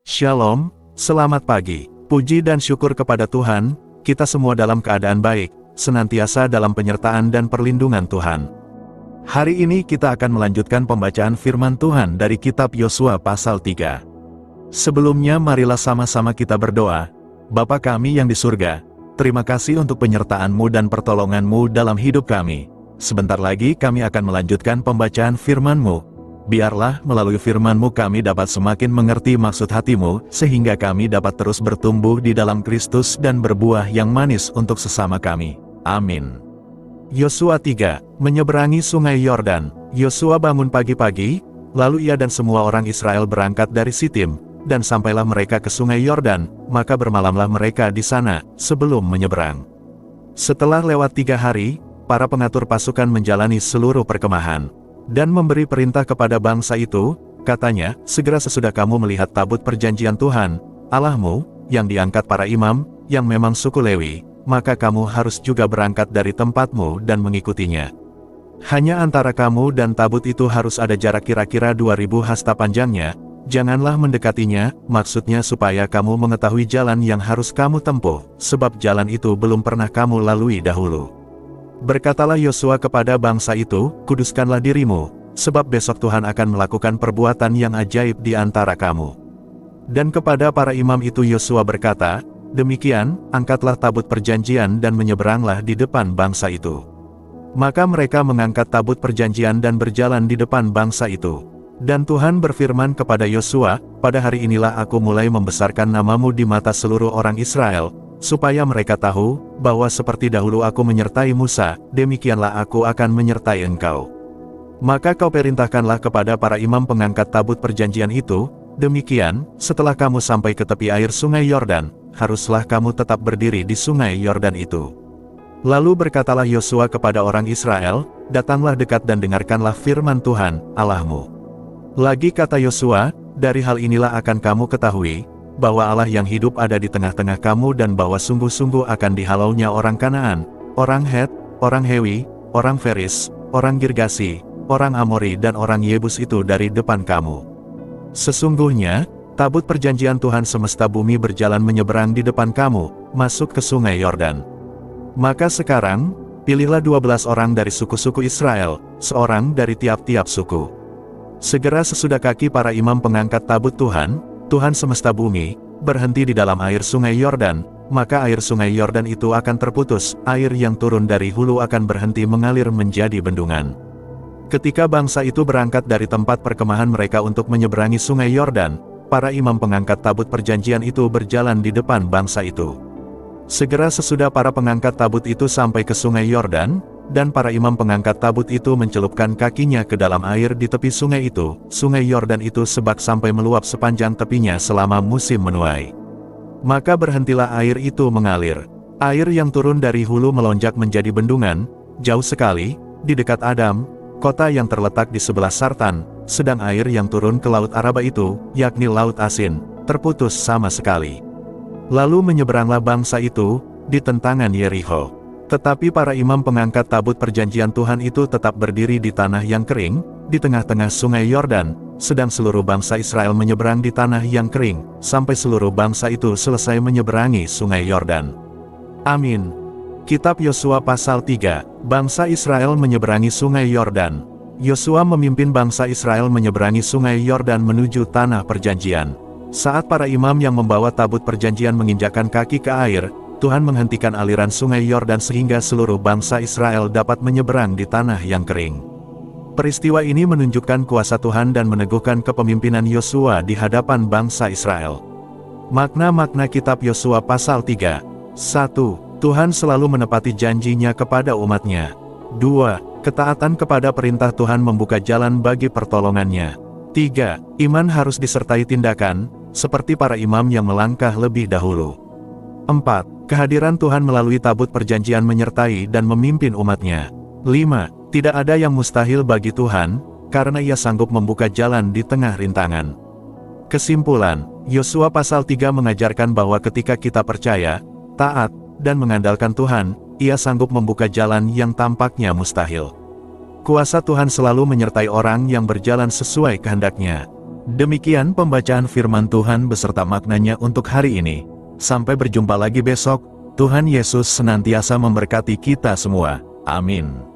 Shalom, selamat pagi. Puji dan syukur kepada Tuhan, kita semua dalam keadaan baik, senantiasa dalam penyertaan dan perlindungan Tuhan. Hari ini kita akan melanjutkan pembacaan firman Tuhan dari kitab Yosua pasal 3. Sebelumnya marilah sama-sama kita berdoa. Bapa kami yang di surga, terima kasih untuk penyertaan-Mu dan pertolongan-Mu dalam hidup kami. Sebentar lagi kami akan melanjutkan pembacaan firman-Mu. Biarlah melalui firman-Mu kami dapat semakin mengerti maksud hati-Mu, sehingga kami dapat terus bertumbuh di dalam Kristus dan berbuah yang manis untuk sesama kami. Amin. Yosua 3, menyeberangi sungai Yordan. Yosua bangun pagi-pagi, lalu ia dan semua orang Israel berangkat dari Sitim, dan sampailah mereka ke sungai Yordan, maka bermalamlah mereka di sana, sebelum menyeberang. Setelah lewat 3 hari, para pengatur pasukan menjalani seluruh perkemahan dan memberi perintah kepada bangsa itu, katanya, segera sesudah kamu melihat tabut perjanjian Tuhan, Allahmu, yang diangkat para imam, yang memang suku Lewi, maka kamu harus juga berangkat dari tempatmu dan mengikutinya. Hanya antara kamu dan tabut itu harus ada jarak kira-kira 2000 hasta panjangnya, janganlah mendekatinya, maksudnya supaya kamu mengetahui jalan yang harus kamu tempuh, sebab jalan itu belum pernah kamu lalui dahulu. Berkatalah Yosua kepada bangsa itu, kuduskanlah dirimu, sebab besok Tuhan akan melakukan perbuatan yang ajaib di antara kamu. Dan kepada para imam itu Yosua berkata, demikian, angkatlah tabut perjanjian dan menyeberanglah di depan bangsa itu. Maka mereka mengangkat tabut perjanjian dan berjalan di depan bangsa itu. Dan Tuhan berfirman kepada Yosua, pada hari inilah aku mulai membesarkan namamu di mata seluruh orang Israel, supaya mereka tahu, bahwa seperti dahulu aku menyertai Musa, demikianlah aku akan menyertai engkau. Maka kau perintahkanlah kepada para imam pengangkat tabut perjanjian itu, demikian, setelah kamu sampai ke tepi air sungai Yordan, haruslah kamu tetap berdiri di sungai Yordan itu. Lalu berkatalah Yosua kepada orang Israel, datanglah dekat dan dengarkanlah firman Tuhan, Allahmu. Lagi kata Yosua, dari hal inilah akan kamu ketahui, bahwa Allah yang hidup ada di tengah-tengah kamu dan bahwa sungguh-sungguh akan dihalaunya orang Kanaan, orang Het, orang Hewi, orang Feris, orang Girgasi, orang Amori dan orang Yebus itu dari depan kamu. Sesungguhnya, tabut perjanjian Tuhan semesta bumi berjalan menyeberang di depan kamu, masuk ke sungai Yordan. Maka sekarang, pilihlah 12 orang dari suku-suku Israel, seorang dari tiap-tiap suku. Segera sesudah kaki para imam pengangkat tabut Tuhan semesta bumi, berhenti di dalam air sungai Yordan, maka air sungai Yordan itu akan terputus, air yang turun dari hulu akan berhenti mengalir menjadi bendungan. Ketika bangsa itu berangkat dari tempat perkemahan mereka untuk menyeberangi sungai Yordan, para imam pengangkat tabut perjanjian itu berjalan di depan bangsa itu. Segera sesudah para pengangkat tabut itu sampai ke sungai Yordan, dan para imam pengangkat tabut itu mencelupkan kakinya ke dalam air di tepi sungai itu, sungai Yordan itu sebak sampai meluap sepanjang tepinya selama musim menuai. Maka berhentilah air itu mengalir. Air yang turun dari hulu melonjak menjadi bendungan, jauh sekali, di dekat Adam, kota yang terletak di sebelah Sartan, sedang air yang turun ke Laut Araba itu, yakni Laut Asin, terputus sama sekali. Lalu menyeberanglah bangsa itu, di tentangan Yerikho. Tetapi para imam pengangkat tabut perjanjian Tuhan itu tetap berdiri di tanah yang kering, di tengah-tengah sungai Yordan, sedang seluruh bangsa Israel menyeberang di tanah yang kering, sampai seluruh bangsa itu selesai menyeberangi sungai Yordan. Amin. Kitab Yosua pasal 3, bangsa Israel menyeberangi sungai Yordan. Yosua memimpin bangsa Israel menyeberangi sungai Yordan menuju tanah perjanjian. Saat para imam yang membawa tabut perjanjian menginjakkan kaki ke air, Tuhan menghentikan aliran sungai Yordan sehingga seluruh bangsa Israel dapat menyeberang di tanah yang kering. Peristiwa ini menunjukkan kuasa Tuhan dan meneguhkan kepemimpinan Yosua di hadapan bangsa Israel. Makna-makna kitab Yosua pasal 3. 1. Tuhan selalu menepati janjinya kepada umatnya. 2. Ketaatan kepada perintah Tuhan membuka jalan bagi pertolongannya. 3. Iman harus disertai tindakan, seperti para imam yang melangkah lebih dahulu. 4. Kehadiran Tuhan melalui tabut perjanjian menyertai dan memimpin umatnya. 5. Tidak ada yang mustahil bagi Tuhan, karena Ia sanggup membuka jalan di tengah rintangan. Kesimpulan, Yosua pasal 3 mengajarkan bahwa ketika kita percaya, taat, dan mengandalkan Tuhan, Ia sanggup membuka jalan yang tampaknya mustahil. Kuasa Tuhan selalu menyertai orang yang berjalan sesuai kehendak-Nya. Demikian pembacaan firman Tuhan beserta maknanya untuk hari ini. Sampai berjumpa lagi besok. Tuhan Yesus senantiasa memberkati kita semua. Amin.